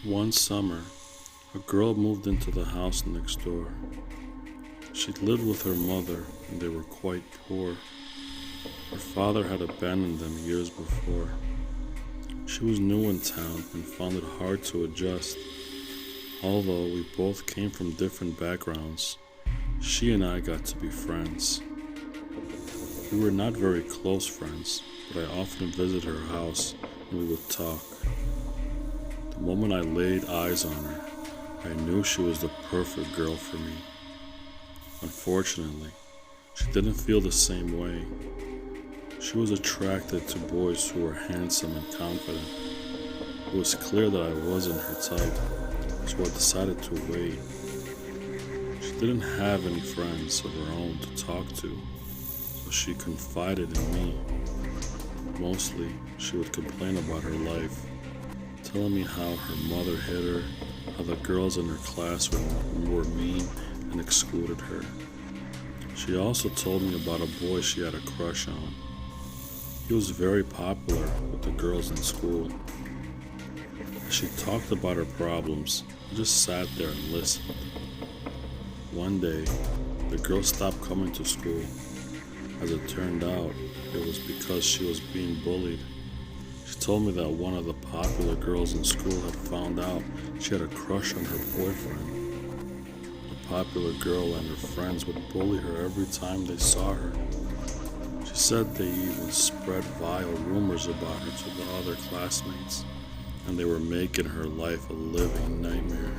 One summer, a girl moved into the house next door. She lived with her mother, and they were quite poor. Her father had abandoned them years before. She was new in town and found it hard to adjust. Although we both came from different backgrounds, she and I got to be friends. We were not very close friends, but I often visited her house and we would talk. The moment I laid eyes on her, I knew she was the perfect girl for me. Unfortunately, she didn't feel the same way. She was attracted to boys who were handsome and confident. It was clear that I wasn't her type, so I decided to wait. She didn't have any friends of her own to talk to, so she confided in me. Mostly, she would complain about her life, telling me how her mother hit her, how the girls in her class were mean and excluded her. She also told me about a boy she had a crush on. He was very popular with the girls in school. As she talked about her problems, I just sat there and listened. One day, the girl stopped coming to school. As it turned out, it was because she was being bullied. She told me that one of the popular girls in school had found out she had a crush on her boyfriend. The popular girl and her friends would bully her every time they saw her. She said they even spread vile rumors about her to the other classmates, and they were making her life a living nightmare.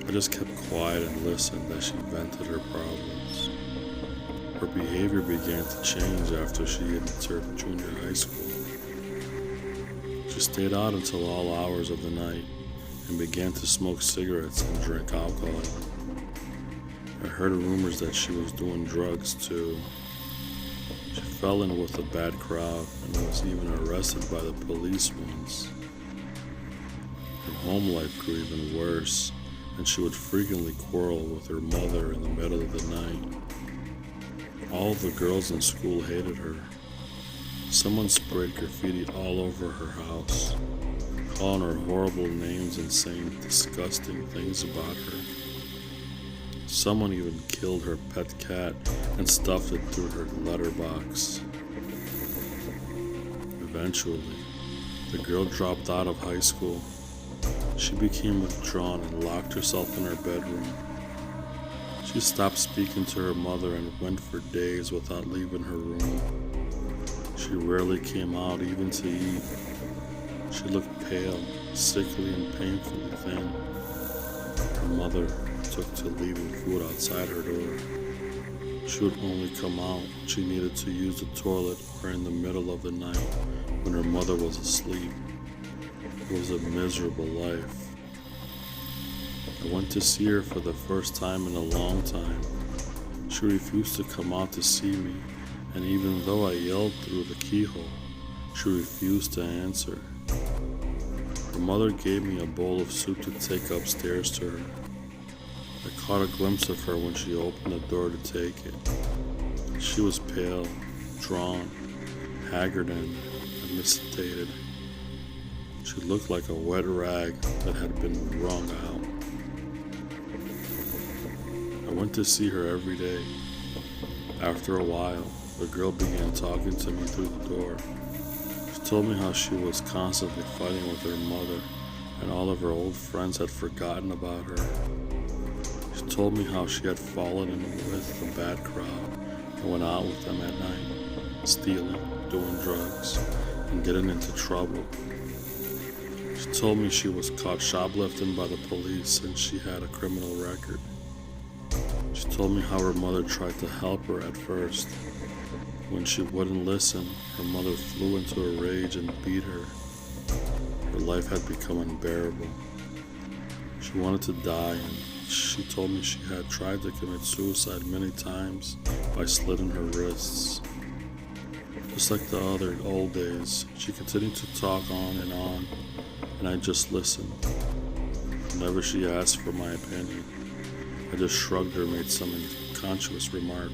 I just kept quiet and listened as she vented her problems. Her behavior began to change after she entered junior high school. She stayed out until all hours of the night and began to smoke cigarettes and drink alcohol. I heard rumors that she was doing drugs too. She fell in with a bad crowd and was even arrested by the police once. Her home life grew even worse, and she would frequently quarrel with her mother in the middle of the night. All the girls in school hated her. Someone sprayed graffiti all over her house, calling her horrible names and saying disgusting things about her. Someone even killed her pet cat and stuffed it through her letterbox. Eventually, the girl dropped out of high school. She became withdrawn and locked herself in her bedroom. She stopped speaking to her mother and went for days without leaving her room. She rarely came out even to eat. She looked pale, sickly, and painfully thin. Her mother took to leaving food outside her door. She would only come out when she needed to use the toilet or in the middle of the night when her mother was asleep. It was a miserable life. I went to see her for the first time in a long time. She refused to come out to see me, and even though I yelled through the keyhole, she refused to answer. Her mother gave me a bowl of soup to take upstairs to her. I caught a glimpse of her when she opened the door to take it. She was pale, drawn, haggard, and emaciated. She looked like a wet rag that had been wrung out. I went to see her every day. After a while, the girl began talking to me through the door. She told me how she was constantly fighting with her mother and all of her old friends had forgotten about her. She told me how she had fallen in with a bad crowd and went out with them at night, stealing, doing drugs, and getting into trouble. She told me she was caught shoplifting by the police and she had a criminal record. She told me how her mother tried to help her at first. When she wouldn't listen, her mother flew into a rage and beat her. Her life had become unbearable. She wanted to die, and she told me she had tried to commit suicide many times by slitting her wrists. Just like the other old days, she continued to talk on, and I just listened. Whenever she asked for my opinion, I just shrugged or made some unconscious remark.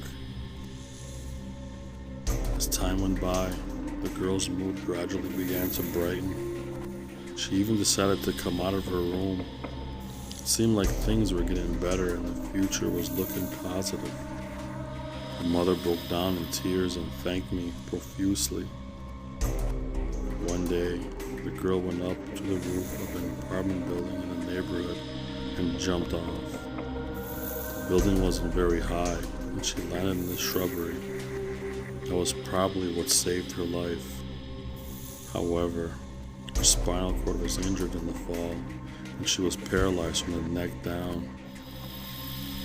As time went by, the girl's mood gradually began to brighten. She even decided to come out of her room. It seemed like things were getting better and the future was looking positive. Her mother broke down in tears and thanked me profusely. One day, the girl went up to the roof of an apartment building in the neighborhood and jumped off. The building wasn't very high, and she landed in the shrubbery. That was probably what saved her life. However, her spinal cord was injured in the fall, and she was paralyzed from the neck down.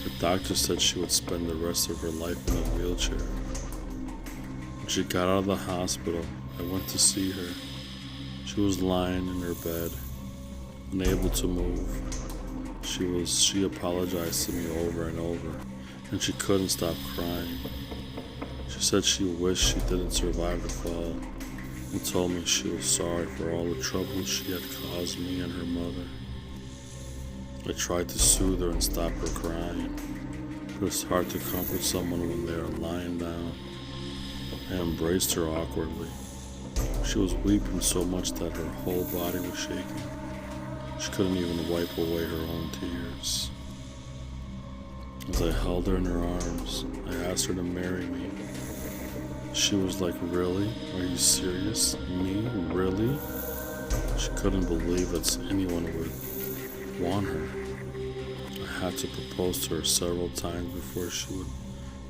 The doctor said she would spend the rest of her life in a wheelchair. When she got out of the hospital, I went to see her. She was lying in her bed, unable to move. She apologized to me over and over, and she couldn't stop crying. She said she wished she didn't survive the fall, and told me she was sorry for all the trouble she had caused me and her mother. I tried to soothe her and stop her crying, but it's hard to comfort someone when they are lying down. I embraced her awkwardly. She was weeping so much that her whole body was shaking. She couldn't even wipe away her own tears. As I held her in her arms, I asked her to marry me. She was like, "Really? Are you serious? Me? Really?" She couldn't believe that anyone would want her. I had to propose to her several times before she would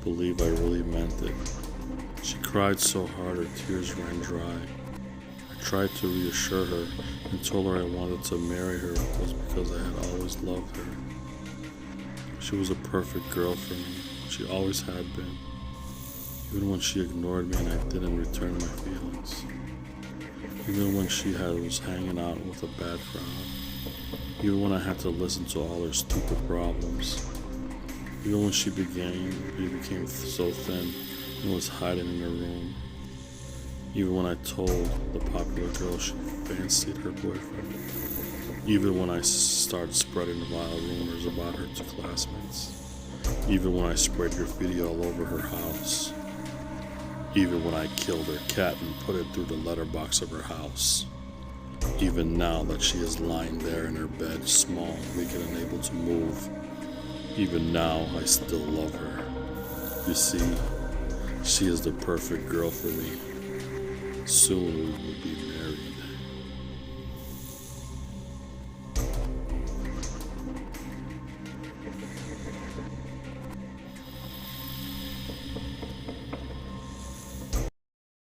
believe I really meant it. She cried so hard her tears ran dry. I tried to reassure her and told her I wanted to marry her was because I had always loved her. She was a perfect girl for me. She always had been. Even when she ignored me and I didn't return my feelings. Even when she was hanging out with a bad crowd. Even when I had to listen to all her stupid problems. Even when she became so thin and was hiding in her room. Even when I told the popular girl she fancied her boyfriend. Even when I started spreading vile rumors about her to classmates. Even when I spread graffiti all over her house. Even when I killed her cat and put it through the letterbox of her house. Even now that she is lying there in her bed, small, weak, and unable to move. Even now, I still love her. You see, she is the perfect girl for me. Soon we will be married.